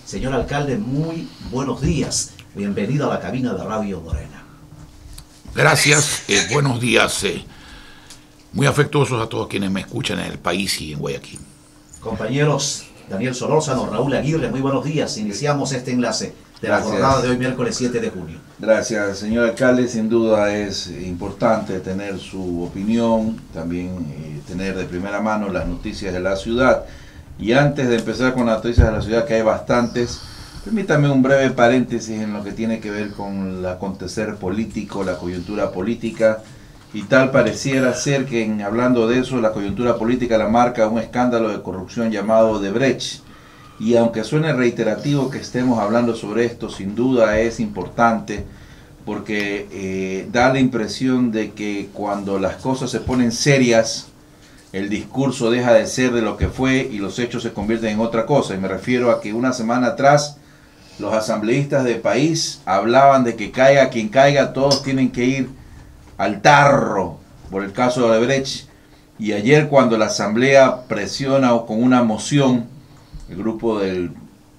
Señor alcalde, muy buenos días. Bienvenido a la cabina de Radio Morena. Gracias, buenos días. Muy afectuosos a todos quienes me escuchan en el país y en Guayaquil. Compañeros, Daniel Solórzano, Raúl Aguirre, muy buenos días. Iniciamos este enlace de la jornada de hoy, miércoles 7 de junio. Gracias, señor alcalde. Sin duda es importante tener su opinión, también tener de primera mano las noticias de la ciudad. Y antes de empezar con las noticias de la ciudad, que hay bastantes, permítame un breve paréntesis en lo que tiene que ver con el acontecer político, la coyuntura política. Y tal pareciera ser que, hablando de eso, la coyuntura política la marca un escándalo de corrupción llamado Odebrecht. Y aunque suene reiterativo que estemos hablando sobre esto, sin duda es importante porque da la impresión de que cuando las cosas se ponen serias, el discurso deja de ser de lo que fue y los hechos se convierten en otra cosa. Y me refiero a que una semana atrás los asambleístas del país hablaban de que caiga quien caiga, todos tienen que ir al tarro por el caso de Odebrecht. Y ayer, cuando la asamblea presiona con una moción el grupo del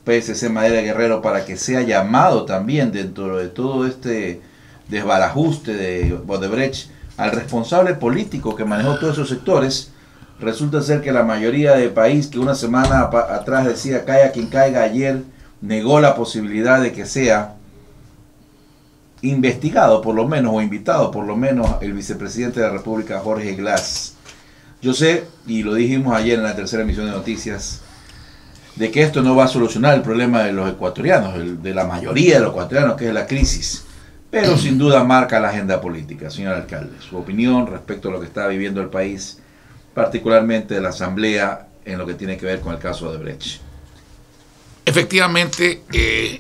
PSC Madera Guerrero para que sea llamado también dentro de todo este desbarajuste de Odebrecht al responsable político que manejó todos esos sectores, resulta ser que la mayoría del país, que una semana atrás decía caiga quien caiga, ayer negó la posibilidad de que sea investigado por lo menos o invitado por lo menos el vicepresidente de la República, Jorge Glass. Yo sé, y lo dijimos ayer en la tercera emisión de noticias, de que esto no va a solucionar el problema de los ecuatorianos, de la mayoría de los ecuatorianos, que es la crisis, pero sin duda marca la agenda política. Señor alcalde, su opinión respecto a lo que está viviendo el país, particularmente la asamblea, en lo que tiene que ver con el caso de Odebrecht. Efectivamente,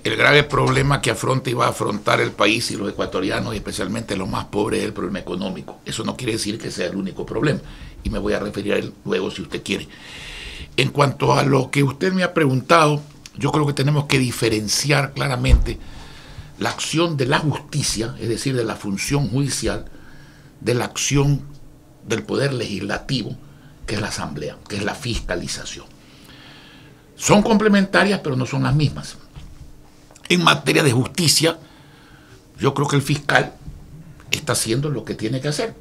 el grave problema que afronta y va a afrontar el país y los ecuatorianos, y especialmente los más pobres, es el problema económico. Eso no quiere decir que sea el único problema, y me voy a referir a él luego si usted quiere. En cuanto a lo que usted me ha preguntado, yo creo que tenemos que diferenciar claramente la acción de la justicia, es decir, de la función judicial, de la acción del poder legislativo, que es la asamblea, que es la fiscalización. Son complementarias, pero no son las mismas. En materia de justicia, yo creo que el fiscal está haciendo lo que tiene que hacer,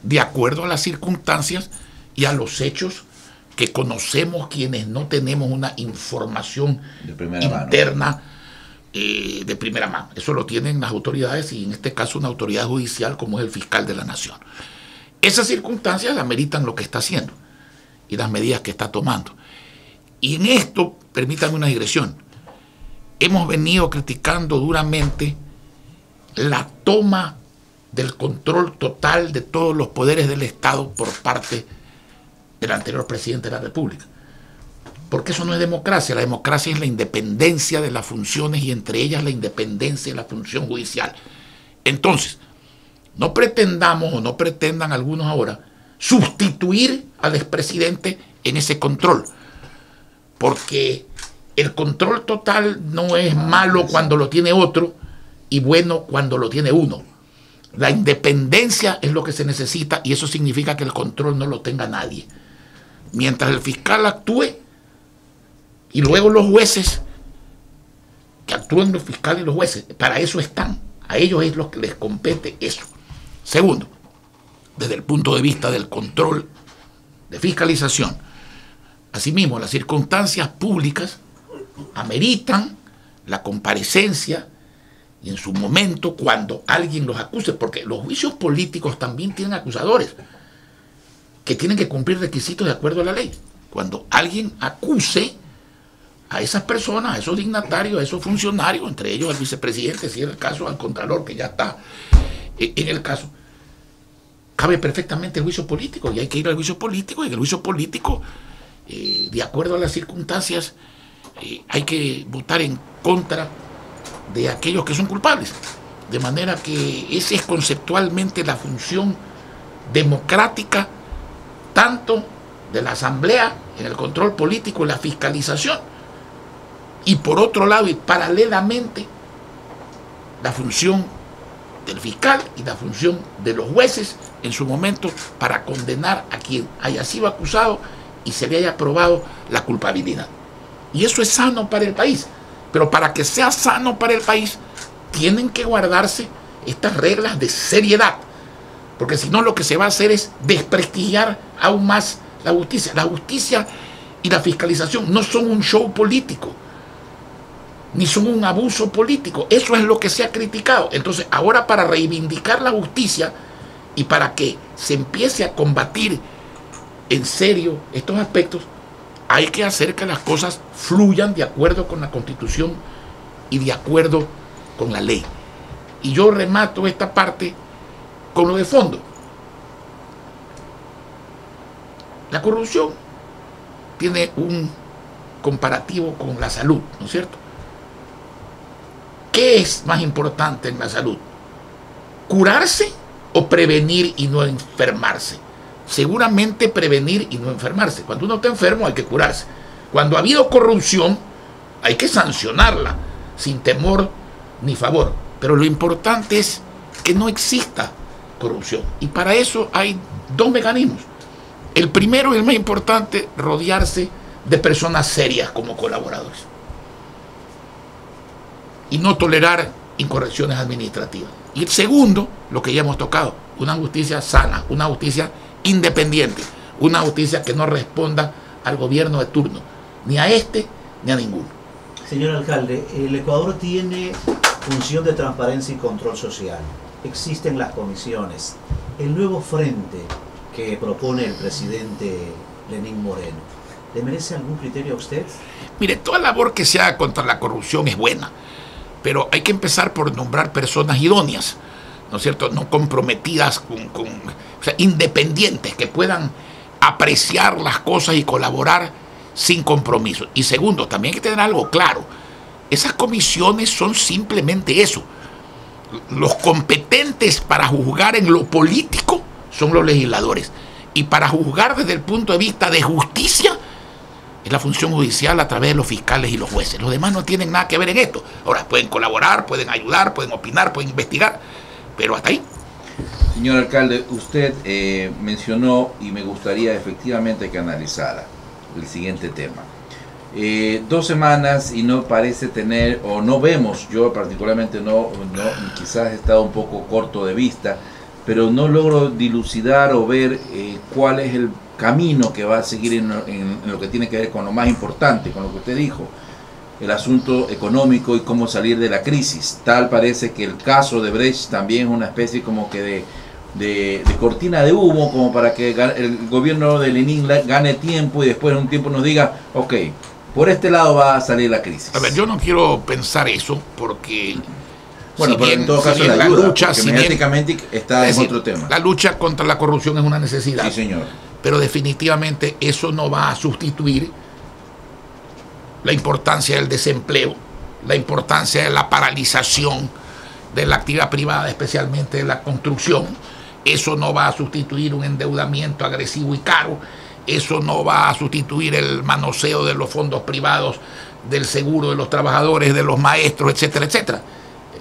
de acuerdo a las circunstancias y a los hechos que conocemos quienes no tenemos una información interna de primera mano. Eso lo tienen las autoridades y en este caso una autoridad judicial como es el fiscal de la nación. Esas circunstancias ameritan lo que está haciendo y las medidas que está tomando. Y en esto, permítanme una digresión, hemos venido criticando duramente la toma del control total de todos los poderes del Estado por parte del anterior presidente de la República. Porque eso no es democracia. La democracia es la independencia de las funciones y entre ellas la independencia de la función judicial. Entonces, no pretendamos o no pretendan algunos ahora sustituir al expresidente en ese control. Porque el control total no es malo cuando lo tiene otro y bueno cuando lo tiene uno. La independencia es lo que se necesita y eso significa que el control no lo tenga nadie. Mientras el fiscal actúe y luego los jueces, que actúen los fiscales y los jueces, para eso están. A ellos es lo que les compete eso. Segundo, desde el punto de vista del control de fiscalización, asimismo, las circunstancias públicas ameritan la comparecencia y en su momento cuando alguien los acuse, porque los juicios políticos también tienen acusadores que tienen que cumplir requisitos de acuerdo a la ley. Cuando alguien acuse a esas personas, a esos dignatarios, a esos funcionarios, entre ellos al vicepresidente, si es el caso, al contralor, que ya está en el caso, cabe perfectamente el juicio político y hay que ir al juicio político y en el juicio político de acuerdo a las circunstancias, hay que votar en contra de aquellos que son culpables. De manera que esa es conceptualmente la función democrática, tanto de la asamblea en el control político y la fiscalización, y por otro lado y paralelamente la función del fiscal y la función de los jueces en su momento para condenar a quien haya sido acusado y se le haya probado la culpabilidad. Y eso es sano para el país. Pero para que sea sano para el país, tienen que guardarse estas reglas de seriedad. Porque si no, lo que se va a hacer es desprestigiar aún más la justicia. La justicia y la fiscalización no son un show político, ni son un abuso político. Eso es lo que se ha criticado. Entonces, ahora, para reivindicar la justicia y para que se empiece a combatir en serio estos aspectos, hay que hacer que las cosas fluyan de acuerdo con la Constitución y de acuerdo con la ley. Y yo remato esta parte con lo de fondo. La corrupción tiene un comparativo con la salud, ¿no es cierto? ¿Qué es más importante en la salud? ¿Curarse o prevenir y no enfermarse? Seguramente prevenir y no enfermarse. Cuando uno está enfermo hay que curarse. Cuando ha habido corrupción hay que sancionarla sin temor ni favor. Pero lo importante es que no exista corrupción. Y para eso hay dos mecanismos. El primero y el más importante, rodearse de personas serias como colaboradores. Y no tolerar incorrecciones administrativas. Y el segundo, lo que ya hemos tocado, una justicia sana, una justicia independiente, una justicia que no responda al gobierno de turno, ni a este ni a ninguno. Señor alcalde, el Ecuador tiene función de transparencia y control social. Existen las comisiones. El nuevo frente que propone el presidente Lenín Moreno, ¿le merece algún criterio a usted? Mire, toda labor que se haga contra la corrupción es buena, pero hay que empezar por nombrar personas idóneas, ¿no es cierto? No comprometidas o sea, independientes, que puedan apreciar las cosas y colaborar sin compromiso. Y segundo, también hay que tener algo claro. Esas comisiones son simplemente eso. Los competentes para juzgar en lo político son los legisladores. Y para juzgar desde el punto de vista de justicia es la función judicial a través de los fiscales y los jueces. Los demás no tienen nada que ver en esto. Ahora, pueden colaborar, pueden ayudar, pueden opinar, pueden investigar, pero hasta ahí. Señor alcalde, usted mencionó, y me gustaría efectivamente que analizara el siguiente tema. 2 semanas y no parece tener, o no vemos, yo particularmente no quizás he estado un poco corto de vista, pero no logro dilucidar o ver cuál es el camino que va a seguir en lo que tiene que ver con lo más importante, con lo que usted dijo, el asunto económico y cómo salir de la crisis. Tal parece que el caso de Brecht también es una especie como que de cortina de humo, como para que el gobierno de Lenín gane tiempo y después en un tiempo nos diga, ok, por este lado va a salir la crisis. A ver, yo no quiero pensar eso porque... Bueno, pero en todo caso la lucha, mediáticamente está en otro tema. La lucha contra la corrupción es una necesidad. Sí, señor. Pero definitivamente eso no va a sustituir la importancia del desempleo, la importancia de la paralización de la actividad privada, especialmente de la construcción. Eso no va a sustituir un endeudamiento agresivo y caro. Eso no va a sustituir el manoseo de los fondos privados, del seguro de los trabajadores, de los maestros, etcétera, etcétera.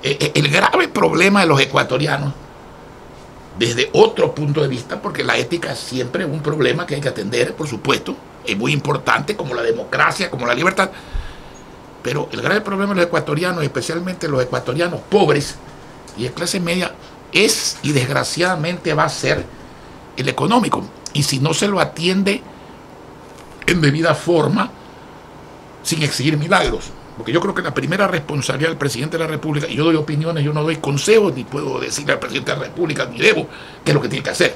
El grave problema de los ecuatorianos, desde otro punto de vista, porque la ética es siempre un problema que hay que atender, por supuesto, es muy importante, como la democracia, como la libertad, pero el grave problema de los ecuatorianos, especialmente los ecuatorianos pobres y de clase media, es y desgraciadamente va a ser el económico. Y si no se lo atiende en debida forma, sin exigir milagros. Porque yo creo que la primera responsabilidad del presidente de la República, y yo doy opiniones, yo no doy consejos, ni puedo decirle al presidente de la República, ni debo, qué es lo que tiene que hacer.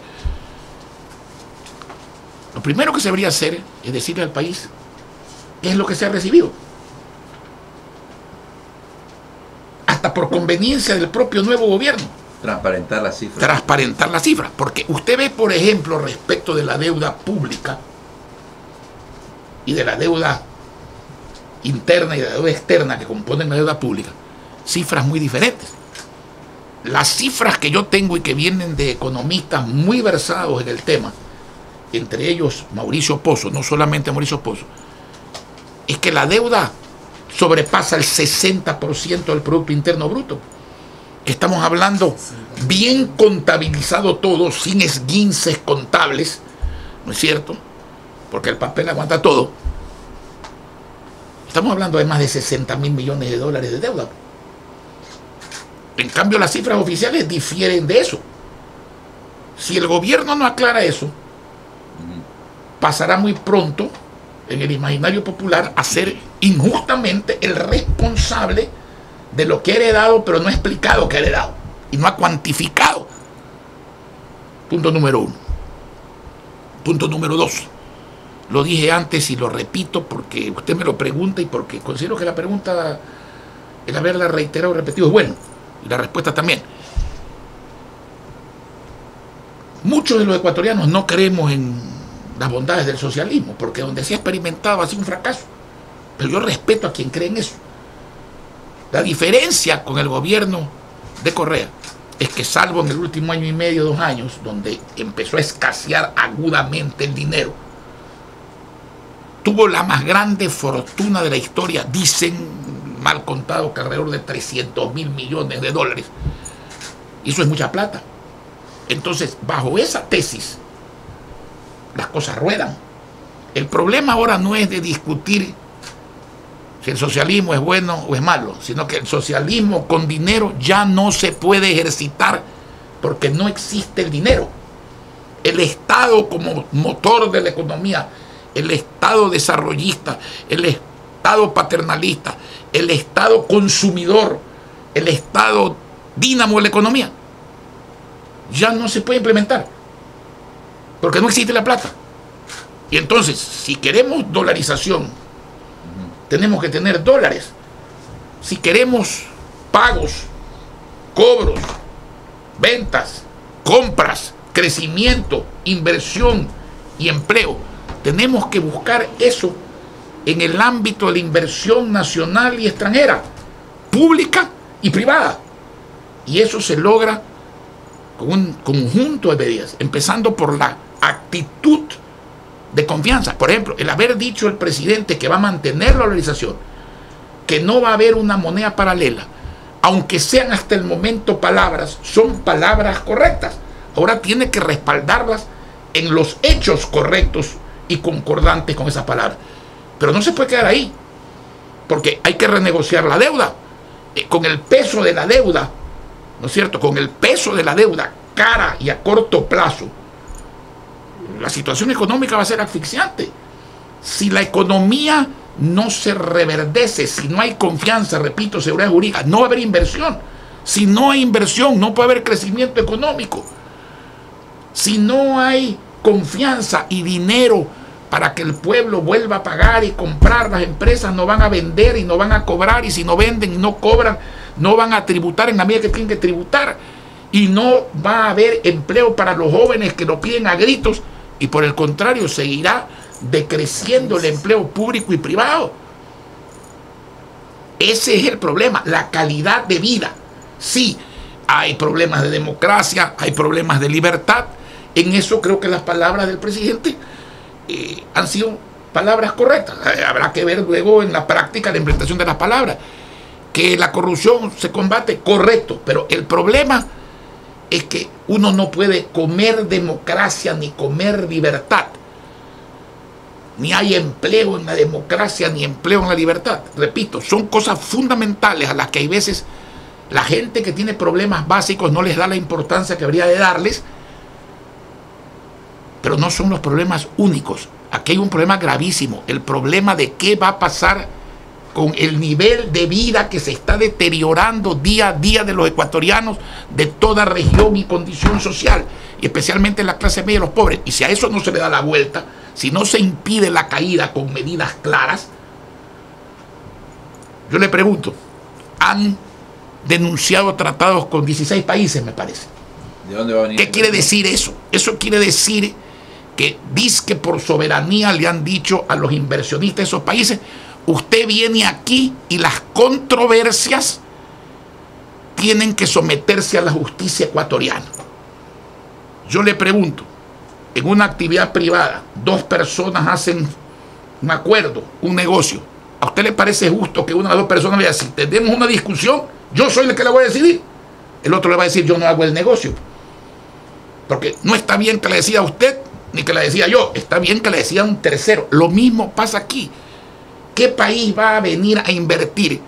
Lo primero que se debería hacer es decirle al país qué es lo que se ha recibido. Hasta por conveniencia del propio nuevo gobierno. Transparentar las cifras. Transparentar las cifras. Porque usted ve, por ejemplo, respecto de la deuda pública y de la deuda interna y de la deuda externa que componen la deuda pública, cifras muy diferentes. Las cifras que yo tengo y que vienen de economistas muy versados en el tema, entre ellos Mauricio Pozo, no solamente Mauricio Pozo, es que la deuda sobrepasa el 60% del Producto Interno Bruto. Estamos hablando bien contabilizado todo, sin esguinces contables, ¿no es cierto? Porque el papel aguanta todo. Estamos hablando de más de 60.000 millones de dólares de deuda. En cambio, las cifras oficiales difieren de eso. Si el gobierno no aclara eso, pasará muy pronto en el imaginario popular a ser injustamente el responsable de lo que ha heredado, pero no ha explicado que ha heredado y no ha cuantificado. Punto número 1. Punto número 2. Lo dije antes y lo repito porque usted me lo pregunta y porque considero que la pregunta, el haberla reiterado y repetido, es bueno. Y la respuesta también. Muchos de los ecuatorianos no creemos en las bondades del socialismo, porque donde se ha experimentado ha sido un fracaso. Pero yo respeto a quien cree en eso. La diferencia con el gobierno de Correa es que, salvo en el último año y medio, 2 años, donde empezó a escasear agudamente el dinero, tuvo la más grande fortuna de la historia, dicen, mal contado, que alrededor de 300.000 millones de dólares. Y eso es mucha plata. Entonces, bajo esa tesis, las cosas ruedan. El problema ahora no es de discutir si el socialismo es bueno o es malo, sino que el socialismo con dinero ya no se puede ejercitar porque no existe el dinero. El Estado como motor de la economía, el Estado desarrollista, el Estado paternalista, el Estado consumidor, el Estado dínamo de la economía, ya no se puede implementar porque no existe la plata. Y entonces, si queremos dolarización, tenemos que tener dólares. Si queremos pagos, cobros, ventas, compras, crecimiento, inversión y empleo, tenemos que buscar eso en el ámbito de la inversión nacional y extranjera, pública y privada. Y eso se logra con un conjunto de medidas, empezando por la actitud de confianza. Por ejemplo, el haber dicho el presidente que va a mantener la dolarización, que no va a haber una moneda paralela, aunque sean hasta el momento palabras, son palabras correctas. Ahora tiene que respaldarlas en los hechos correctos y concordantes con esas palabras. Pero no se puede quedar ahí, porque hay que renegociar la deuda. Con el peso de la deuda, ¿no es cierto? Con el peso de la deuda cara y a corto plazo, la situación económica va a ser asfixiante. Si la economía no se reverdece, si no hay confianza, repito, seguridad jurídica, no va a haber inversión. Si no hay inversión, no puede haber crecimiento económico. Si no hay confianza y dinero para que el pueblo vuelva a pagar y comprar, las empresas no van a vender y no van a cobrar, y si no venden y no cobran, no van a tributar en la medida que tienen que tributar, y no va a haber empleo para los jóvenes que lo piden a gritos, y por el contrario seguirá decreciendo el empleo público y privado. Ese es el problema, la calidad de vida. Sí, hay problemas de democracia, hay problemas de libertad. En eso creo que las palabras del presidente han sido palabras correctas. Habrá que ver luego en la práctica la implementación de las palabras. Que la corrupción se combate, correcto, pero el problema es que uno no puede comer democracia ni comer libertad. Ni hay empleo en la democracia ni empleo en la libertad. Repito, son cosas fundamentales a las que hay veces la gente que tiene problemas básicos no les da la importancia que habría de darles, pero no son los problemas únicos. Aquí hay un problema gravísimo, el problema de qué va a pasar con el nivel de vida que se está deteriorando día a día de los ecuatorianos de toda región y condición social, y especialmente en la clase media y los pobres. Y si a eso no se le da la vuelta, si no se impide la caída con medidas claras, yo le pregunto, han denunciado tratados con 16 países, me parece. ¿De dónde va a venir? ¿Qué quiere decir eso? Eso quiere decir que dizque por soberanía le han dicho a los inversionistas de esos países: usted viene aquí y las controversias tienen que someterse a la justicia ecuatoriana. Yo le pregunto, en una actividad privada, 2 personas hacen un acuerdo, un negocio. ¿A usted le parece justo que una de las 2 personas le diga, si tenemos una discusión, yo soy el que la voy a decidir? El otro le va a decir, yo no hago el negocio. Porque no está bien que la decida usted, ni que la decida yo. Está bien que la decida un tercero. Lo mismo pasa aquí. ¿Qué país va a venir a invertir,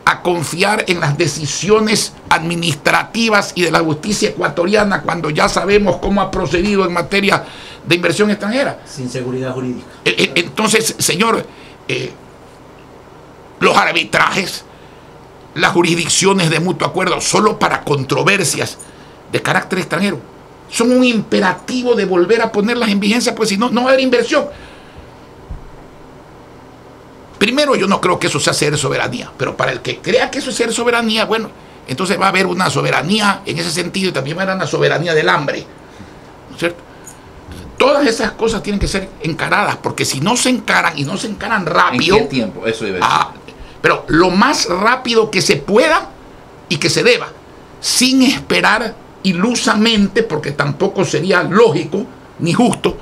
a confiar en las decisiones administrativas y de la justicia ecuatoriana cuando ya sabemos cómo ha procedido en materia de inversión extranjera? Sin seguridad jurídica. Entonces, señor, los arbitrajes, las jurisdicciones de mutuo acuerdo solo para controversias de carácter extranjero son un imperativo de volver a ponerlas en vigencia, pues si no, no va a haber inversión. Primero, yo no creo que eso sea ser soberanía, pero para el que crea que eso es ser soberanía, bueno, entonces va a haber una soberanía en ese sentido y también va a haber una soberanía del hambre, ¿no es cierto? Todas esas cosas tienen que ser encaradas, porque si no se encaran y no se encaran rápido... ¿En qué tiempo? Eso iba a decir. Pero lo más rápido que se pueda y que se deba, sin esperar ilusamente, porque tampoco sería lógico ni justo,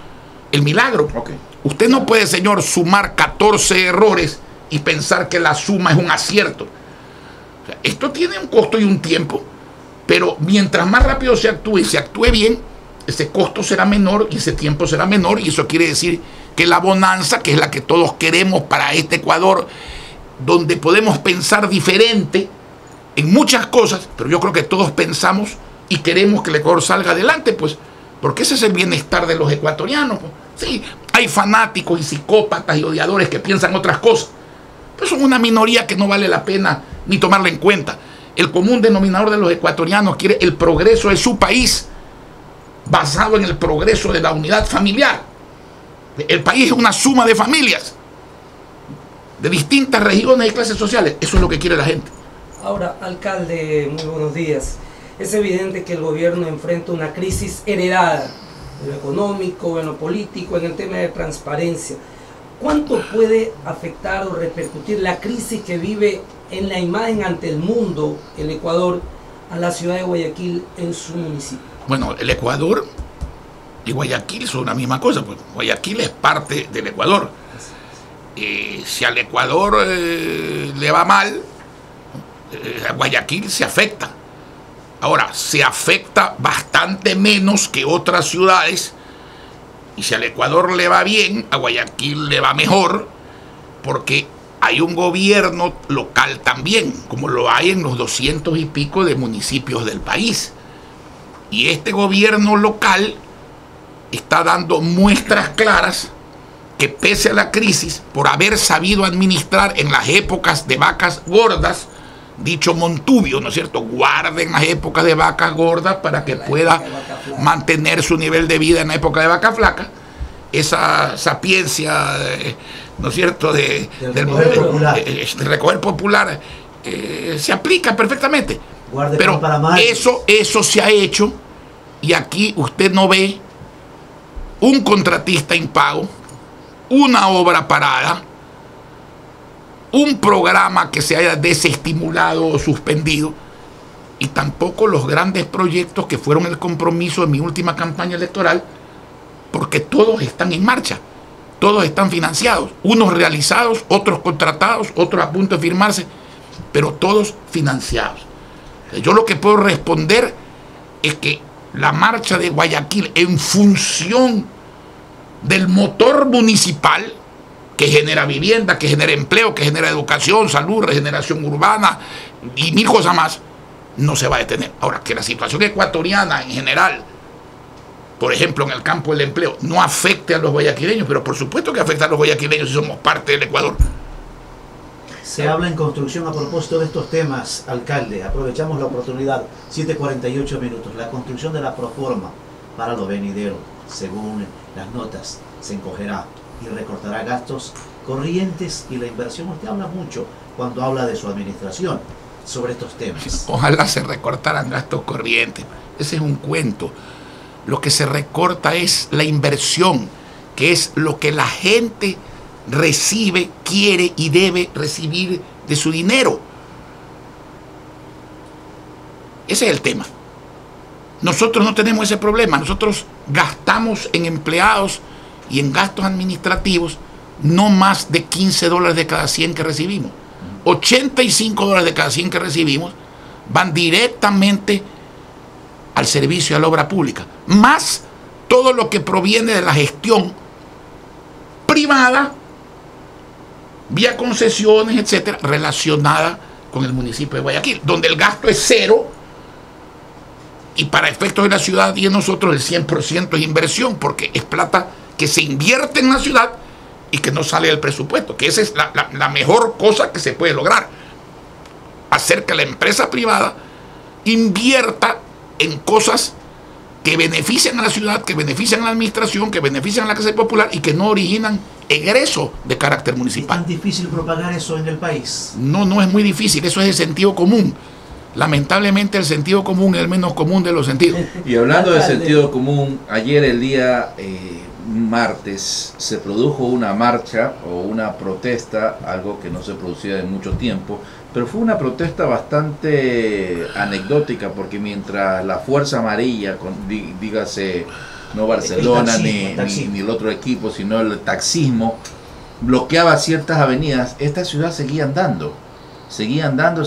el milagro. Okay. Usted no puede, señor, sumar 14 errores y pensar que la suma es un acierto. O sea, esto tiene un costo y un tiempo, pero mientras más rápido se actúe y se actúe bien, ese costo será menor y ese tiempo será menor, y eso quiere decir que la bonanza, que es la que todos queremos para este Ecuador, donde podemos pensar diferente en muchas cosas, pero yo creo que todos pensamos y queremos que el Ecuador salga adelante, pues, porque ese es el bienestar de los ecuatorianos. Pues. Sí, hay fanáticos y psicópatas y odiadores que piensan otras cosas, pero son una minoría que no vale la pena ni tomarla en cuenta. El común denominador de los ecuatorianos quiere el progreso de su país, basado en el progreso de la unidad familiar. El país es una suma de familias, de distintas regiones y clases sociales. Eso es lo que quiere la gente. Ahora, alcalde, muy buenos días. Es evidente que el gobierno enfrenta una crisis heredada, en lo económico, en lo político, en el tema de transparencia. ¿Cuánto puede afectar o repercutir la crisis que vive en la imagen ante el mundo, el Ecuador, a la ciudad de Guayaquil en su municipio? Bueno, el Ecuador y Guayaquil son la misma cosa, pues Guayaquil es parte del Ecuador. Si al Ecuador le va mal, a Guayaquil se afecta. Ahora, se afecta bastante menos que otras ciudades, y si al Ecuador le va bien, a Guayaquil le va mejor, porque hay un gobierno local también, como lo hay en los 200 y pico de municipios del país. Y este gobierno local está dando muestras claras que, pese a la crisis, por haber sabido administrar en las épocas de vacas gordas, dicho Montubio, ¿no es cierto? Guarden las épocas de vacas gordas para que pueda mantener su nivel de vida en la época de vaca flaca. Esa sapiencia, ¿no es cierto?, del recoger popular se aplica perfectamente. Guarde pero para mal. Eso se ha hecho, y aquí usted no ve un contratista impago, una obra parada, un programa que se haya desestimulado o suspendido, y tampoco los grandes proyectos que fueron el compromiso de mi última campaña electoral, porque todos están en marcha, todos están financiados, unos realizados, otros contratados, otros a punto de firmarse, pero todos financiados. Yo lo que puedo responder es que la marcha de Guayaquil, en función del motor municipal, que genera vivienda, que genera empleo, que genera educación, salud, regeneración urbana y mil cosas más, no se va a detener. Ahora, que la situación ecuatoriana en general, por ejemplo, en el campo del empleo, no afecte a los guayaquileños, pero por supuesto que afecta a los guayaquileños si somos parte del Ecuador. Se habla en construcción a propósito de estos temas, alcalde. Aprovechamos la oportunidad. 7:48 minutos. La construcción de la proforma para lo venidero, según las notas, se encogerá y recortará gastos corrientes y la inversión. Usted habla mucho cuando habla de su administración sobre estos temas. Ojalá se recortaran gastos corrientes. Ese es un cuento. Lo que se recorta es la inversión, que es lo que la gente recibe, quiere y debe recibir de su dinero. Ese es el tema. Nosotros no tenemos ese problema. Nosotros gastamos en empleados y en gastos administrativos no más de $15 de cada 100 que recibimos. $85 de cada 100 que recibimos van directamente al servicio, a la obra pública, más todo lo que proviene de la gestión privada vía concesiones, etcétera, relacionada con el municipio de Guayaquil, donde el gasto es cero y para efectos de la ciudad y de nosotros el 100% es inversión, porque es plata que se invierte en la ciudad y que no sale del presupuesto, que esa es la mejor cosa que se puede lograr, hacer que la empresa privada invierta en cosas que benefician a la ciudad, que benefician a la administración, que benefician a la clase popular y que no originan egreso de carácter ¿Es municipal. tan difícil propagar eso en el país? No, no es muy difícil, eso es de sentido común. Lamentablemente el sentido común es el menos común de los sentidos. Y hablando de sentido común, ayer el día martes se produjo una marcha o una protesta, algo que no se producía en mucho tiempo, pero fue una protesta bastante anecdótica, porque mientras la Fuerza Amarilla, dígase no Barcelona ni el otro equipo, sino el taxismo, bloqueaba ciertas avenidas, esta ciudad seguía andando. Seguía andando.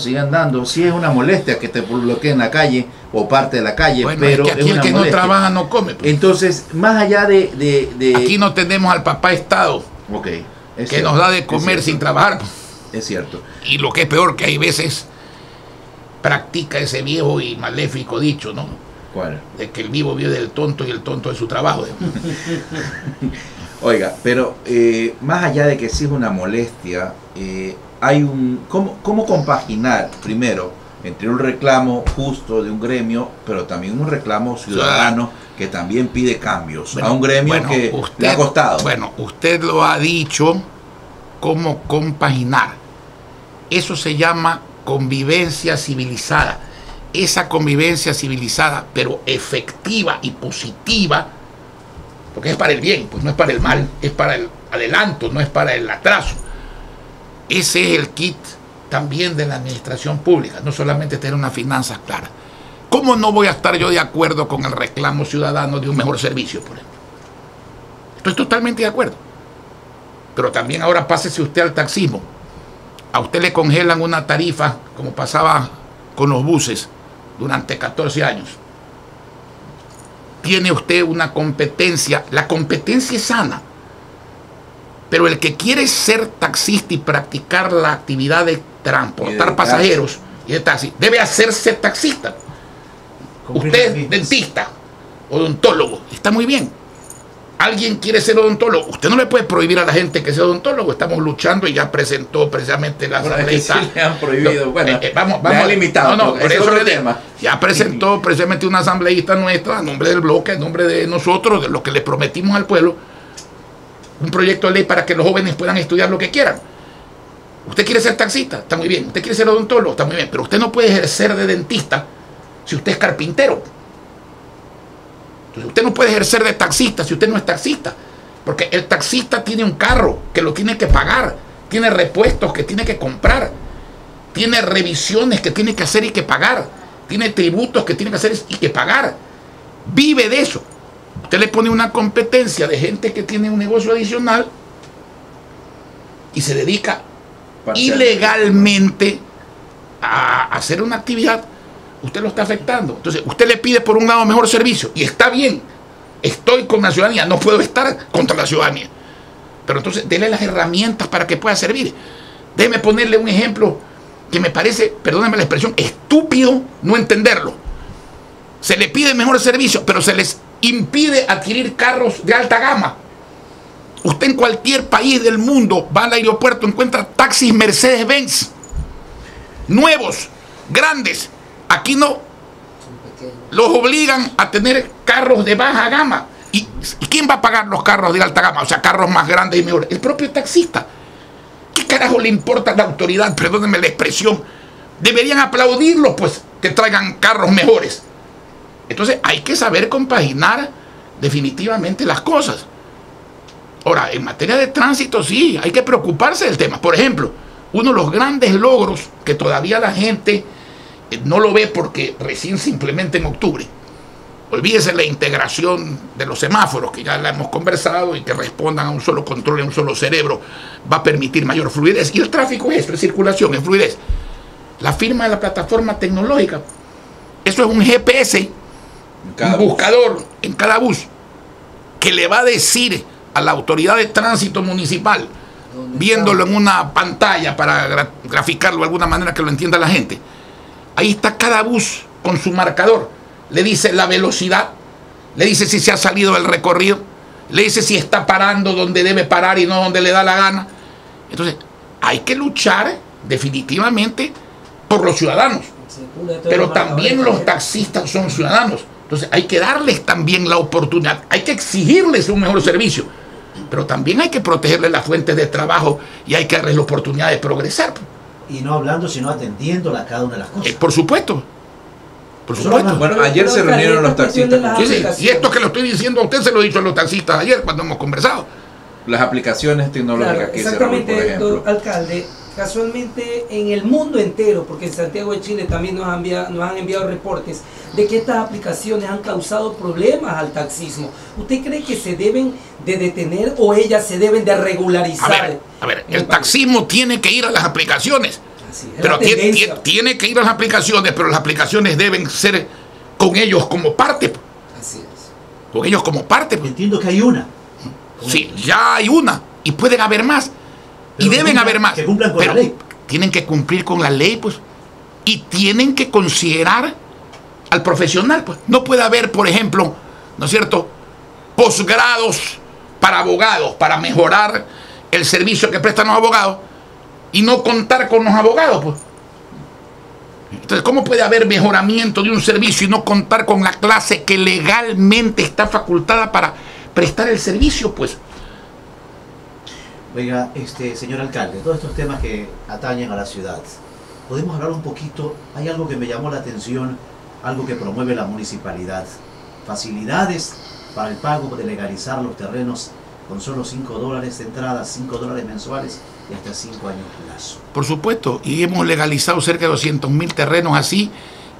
Sí es una molestia que te bloqueen la calle o parte de la calle, Bueno, pero es que aquí es el que molestia. no trabaja no come. Pues. Entonces, más allá de Aquí no tenemos al papá Estado okay, que cierto, nos da de comer sin trabajar. Es cierto. Y lo que es peor, que hay veces practica ese viejo y maléfico dicho, ¿no? ¿Cuál? De que el vivo vive del tonto y el tonto de su trabajo. Oiga, pero más allá de que sí es una molestia, hay un... ¿Cómo compaginar, primero, entre un reclamo justo de un gremio, pero también un reclamo ciudadano que también pide cambios a un gremio que le ha costado? Bueno, usted lo ha dicho, ¿cómo compaginar? Eso se llama convivencia civilizada. Esa convivencia civilizada, pero efectiva y positiva, porque es para el bien, pues no es para el mal, es para el adelanto, no es para el atraso. Ese es el kit también de la administración pública, no solamente tener unas finanzas claras. ¿Cómo no voy a estar yo de acuerdo con el reclamo ciudadano de un mejor servicio, por ejemplo? Estoy totalmente de acuerdo. Pero también ahora pásese usted al taxismo. A usted le congelan una tarifa, como pasaba con los buses, durante 14 años. Tiene usted una competencia, la competencia es sana, pero el que quiere ser taxista y practicar la actividad de transportar pasajeros y de taxi, debe hacerse taxista. Usted es dentista, odontólogo, está muy bien. Alguien quiere ser odontólogo, usted no le puede prohibir a la gente que sea odontólogo. Estamos luchando y ya presentó precisamente la asambleísta. Sí le han prohibido, vamos limitado. No, por ese eso es otro le digo, tema. ya presentó precisamente una asambleísta nuestra, a nombre del bloque, a nombre de nosotros, de lo que le prometimos al pueblo, un proyecto de ley para que los jóvenes puedan estudiar lo que quieran. Usted quiere ser taxista, está muy bien. Usted quiere ser odontólogo, está muy bien. Pero usted no puede ejercer de dentista si usted es carpintero. Entonces usted no puede ejercer de taxista si usted no es taxista. Porque el taxista tiene un carro que lo tiene que pagar, tiene repuestos que tiene que comprar, tiene revisiones que tiene que hacer y que pagar, tiene tributos que tiene que hacer y que pagar. Vive de eso. Usted le pone una competencia de gente que tiene un negocio adicional y se dedica ilegalmente a hacer una actividad. Usted lo está afectando. Entonces usted le pide por un lado mejor servicio y está bien, estoy con la ciudadanía, no puedo estar contra la ciudadanía, pero entonces dele las herramientas para que pueda servir. Déjeme ponerle un ejemplo que me parece, perdónenme la expresión, estúpido no entenderlo. Se le pide mejor servicio, pero se les impide adquirir carros de alta gama. Usted en cualquier país del mundo va al aeropuerto, encuentra taxis Mercedes-Benz nuevos, grandes. Aquí no, los obligan a tener carros de baja gama. ¿Y quién va a pagar los carros de alta gama? O sea, carros más grandes y mejores. El propio taxista. ¿Qué carajo le importa a la autoridad? Perdónenme la expresión. Deberían aplaudirlos, pues, que traigan carros mejores. Entonces hay que saber compaginar definitivamente las cosas. Ahora, en materia de tránsito sí, hay que preocuparse del tema. Por ejemplo, uno de los grandes logros que todavía la gente no lo ve porque recién se implementa en octubre. Olvídese la integración de los semáforos, que ya la hemos conversado, y que respondan a un solo control, a un solo cerebro, va a permitir mayor fluidez. Y el tráfico es esto, es circulación, es fluidez. La firma de la plataforma tecnológica, eso es un GPS, un buscador en cada bus, que le va a decir a la autoridad de tránsito municipal viéndolo en una pantalla para graficarlo de alguna manera que lo entienda la gente. Ahí está cada bus con su marcador. Le dice la velocidad, le dice si se ha salido del recorrido, le dice si está parando donde debe parar y no donde le da la gana. Entonces, hay que luchar definitivamente por los ciudadanos. Pero también los taxistas son ciudadanos. Entonces, hay que darles también la oportunidad. Hay que exigirles un mejor servicio. Pero también hay que protegerles las fuentes de trabajo y hay que darles la oportunidad de progresar. Y no hablando, sino atendiendo a cada una de las cosas. Por supuesto. Por supuesto. Bueno, ayer se reunieron los taxistas. Sí, y esto que lo estoy diciendo a usted se lo he dicho a los taxistas ayer cuando hemos conversado. Las aplicaciones tecnológicas que se reúnen, por ejemplo. Alcalde, casualmente en el mundo entero, porque en Santiago de Chile también nos han enviado reportes de que estas aplicaciones han causado problemas al taxismo. ¿Usted cree que se deben de detener o ellas se deben de regularizar? A ver, el taxismo tiene que ir a las aplicaciones. Pero tiene que ir a las aplicaciones, pero las aplicaciones deben ser con ellos como parte. Así es. Con ellos como parte. Entiendo que hay una. Sí, ya hay una. Y pueden haber más. Pero y deben haber más. Que cumplan con pero la ley. Tienen que cumplir con la ley, pues. Y tienen que considerar al profesional, pues. No puede haber, por ejemplo, ¿no es cierto?, posgrados para abogados, para mejorar el servicio que prestan los abogados y no contar con los abogados, pues. Entonces, ¿cómo puede haber mejoramiento de un servicio y no contar con la clase que legalmente está facultada para prestar el servicio, pues? Oiga, señor alcalde, todos estos temas que atañen a la ciudad, ¿podemos hablar un poquito? Hay algo que me llamó la atención, algo que promueve la municipalidad. Facilidades para el pago de legalizar los terrenos con solo $5 de entrada, $5 mensuales y hasta 5 años plazo. Por supuesto, y hemos legalizado cerca de 200.000 terrenos así,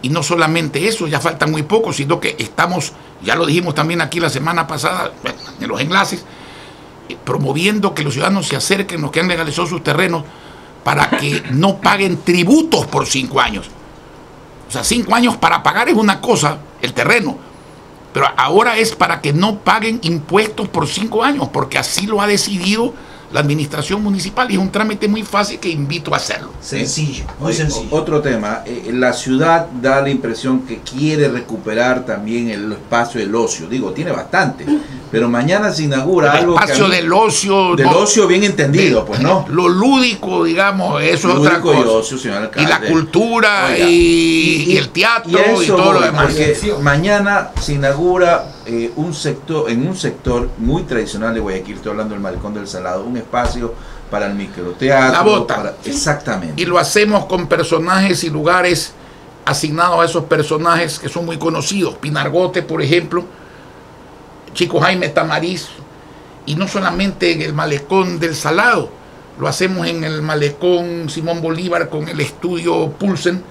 y no solamente eso, ya faltan muy pocos, sino que estamos, ya lo dijimos también aquí la semana pasada, en los enlaces, promoviendo que los ciudadanos se acerquen, los que han legalizado sus terrenos, para que no paguen tributos por 5 años. O sea, 5 años para pagar es una cosa, el terreno, pero ahora es para que no paguen impuestos por 5 años, porque así lo ha decidido la administración municipal y es un trámite muy fácil que invito a hacerlo. Sencillo, muy sencillo. Otro tema, la ciudad da la impresión que quiere recuperar también el espacio del ocio. Digo, tiene bastante, pero mañana se inaugura el algo espacio del ocio. Del ocio bien entendido, pues, ¿no? Lo lúdico, digamos, eso es otra cosa. Y ocio, señor alcalde. Y la cultura, oiga, y el teatro y todo lo demás. Porque mañana se inaugura un sector muy tradicional de Guayaquil, estoy hablando del Malecón del Salado, un espacio para el microteatro. La Bota. Exactamente. Y lo hacemos con personajes y lugares asignados a esos personajes que son muy conocidos. Pinargote, por ejemplo, Chico Jaime Tamariz, y no solamente en el Malecón del Salado, lo hacemos en el Malecón Simón Bolívar con el estudio Pulsen,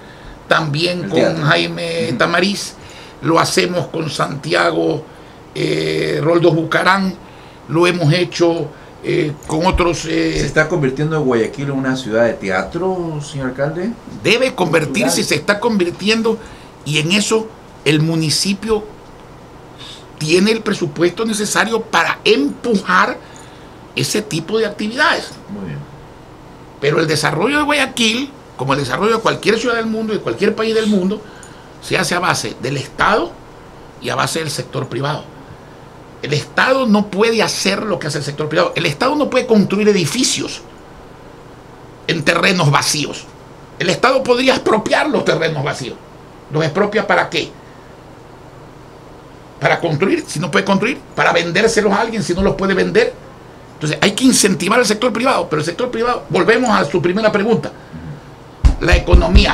también con Jaime Tamariz, lo hacemos con Santiago Roldo Bucarán, lo hemos hecho con otros... ¿Se está convirtiendo Guayaquil en una ciudad de teatro, señor alcalde? Debe convertirse, se está convirtiendo, y en eso el municipio tiene el presupuesto necesario para empujar ese tipo de actividades. Muy bien. Pero el desarrollo de Guayaquil, como el desarrollo de cualquier ciudad del mundo, de cualquier país del mundo, se hace a base del Estado y a base del sector privado. El Estado no puede hacer lo que hace el sector privado. El Estado no puede construir edificios en terrenos vacíos. El Estado podría expropiar los terrenos vacíos. ¿Los expropia para qué? Para construir, si no puede construir, para vendérselos a alguien si no los puede vender. Entonces hay que incentivar al sector privado, pero el sector privado, volvemos a su primera pregunta, la economía.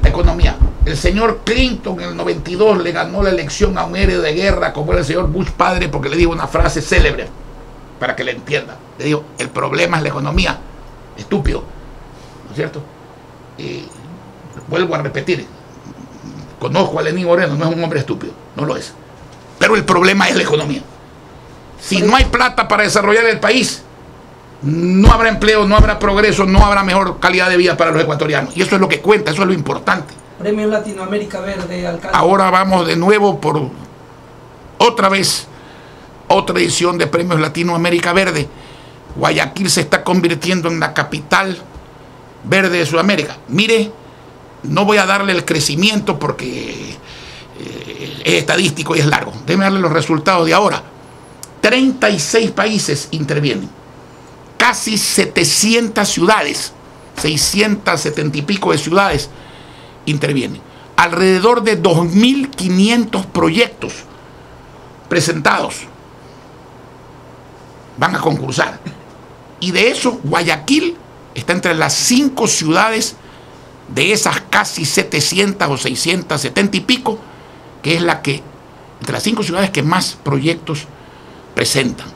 La economía. El señor Clinton en el 92 le ganó la elección a un héroe de guerra como era el señor Bush padre, porque le dijo una frase célebre para que le entienda. Le dijo, el problema es la economía. Estúpido, ¿no es cierto? Vuelvo a repetir, conozco a Lenín Moreno, no es un hombre estúpido, no lo es, pero el problema es la economía. Si no hay plata para desarrollar el país, no habrá empleo, no habrá progreso, no habrá mejor calidad de vida para los ecuatorianos, y eso es lo que cuenta, eso es lo importante. Premio Latinoamérica Verde, alcalde. Ahora vamos de nuevo por otra vez, otra edición de Premios Latinoamérica Verde. Guayaquil se está convirtiendo en la capital verde de Sudamérica. Mire, no voy a darle el crecimiento porque es estadístico y es largo. Déjeme darle los resultados de ahora. 36 países intervienen. Casi 700 ciudades, 670 y pico de ciudades intervienen. Alrededor de 2.500 proyectos presentados van a concursar. Y de eso, Guayaquil está entre las 5 ciudades de esas casi 700 o 670 y pico, que es la que, entre las 5 ciudades que más proyectos presentan.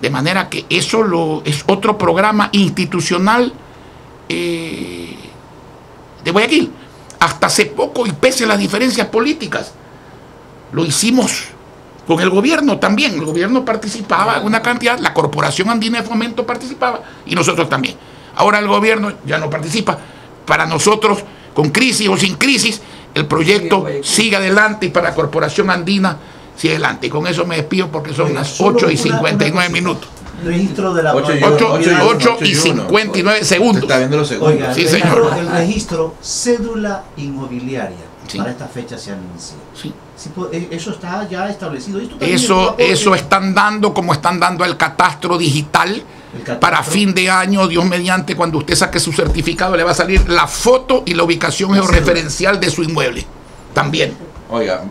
De manera que eso es otro programa institucional de Guayaquil. Hasta hace poco, y pese a las diferencias políticas, lo hicimos con el gobierno también. El gobierno participaba en una cantidad, la Corporación Andina de Fomento participaba y nosotros también. Ahora el gobierno ya no participa. Para nosotros, con crisis o sin crisis, el proyecto sigue adelante y para la Corporación Andina sigue adelante. Y con eso me despido porque son las 8:59 minutos. Registro de la 8 y 59 segundos. Está viendo los segundos. Oiga, Sí, señor. el registro cédula inmobiliaria Sí. para esta fecha se anuncia. Sí. Sí, eso está ya establecido. Eso están dando como están dando el catastro digital. Para fin de año, Dios mediante, cuando usted saque su certificado, le va a salir la foto y la ubicación georreferencial de su inmueble. También. Oiga,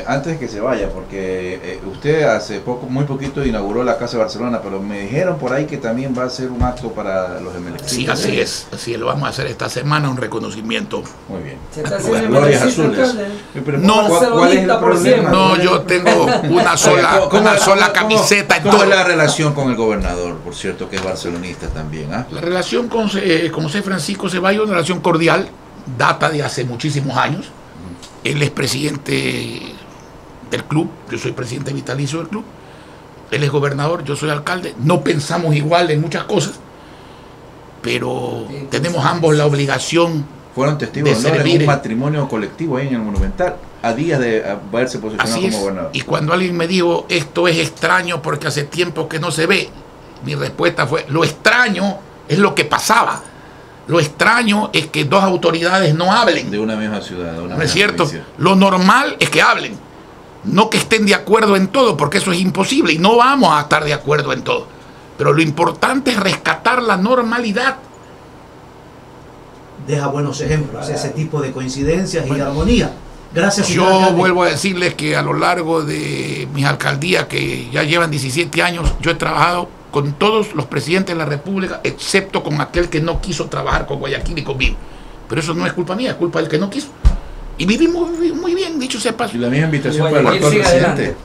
antes que se vaya, porque usted hace poco, muy poquito inauguró la Casa de Barcelona, pero me dijeron por ahí que también va a ser un acto para los emergentes. Sí, así es. Así lo vamos a hacer esta semana, un reconocimiento. Muy bien. Se está haciendo Glorias emergencia, azules. alcalde. Pero No, ¿cuál es el problema? No, yo tengo una sola camiseta en ¿Cómo todo. es la relación con el gobernador, por cierto, que es barcelonista también? ¿Ah? La relación con José Francisco Ceballos es una relación cordial, data de hace muchísimos años. Él es presidente del club, yo soy presidente vitalicio del club. Él es gobernador, yo soy alcalde. No pensamos igual en muchas cosas, pero tenemos ambos la obligación. Fueron testigos de de servir un matrimonio colectivo ahí en el Monumental, a días de haberse posicionado Así es. como gobernador. Y cuando alguien me dijo, esto es extraño porque hace tiempo que no se ve, mi respuesta fue, lo extraño es lo que pasaba. Lo extraño es que dos autoridades no hablen. De una misma ciudad, de una ¿No es misma cierto? provincia. Lo normal es que hablen. No que estén de acuerdo en todo, porque eso es imposible y no vamos a estar de acuerdo en todo. Pero lo importante es rescatar la normalidad. Deja buenos ejemplos, ese tipo de coincidencias y armonía. Gracias, señor Yo alcalde. vuelvo a decirles que a lo largo de mis alcaldías, que ya llevan 17 años, yo he trabajado con todos los presidentes de la República, excepto con aquel que no quiso trabajar con Guayaquil y conmigo. Pero eso no es culpa mía, es culpa del que no quiso. Y vivimos muy bien, dicho sea paso. Y la misma invitación para el Guayaquil actual sigue presidente. adelante.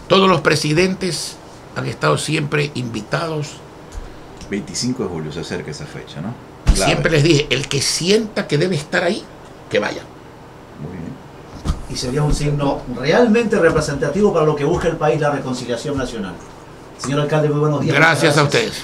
Todos los presidentes han estado siempre invitados. 25 de julio se acerca esa fecha, ¿no? Y Clave. siempre les dije, el que sienta que debe estar ahí, que vaya. Muy bien. Y sería un signo realmente representativo para lo que busca el país, la reconciliación nacional. Señor alcalde, muy buenos días. Gracias a ustedes.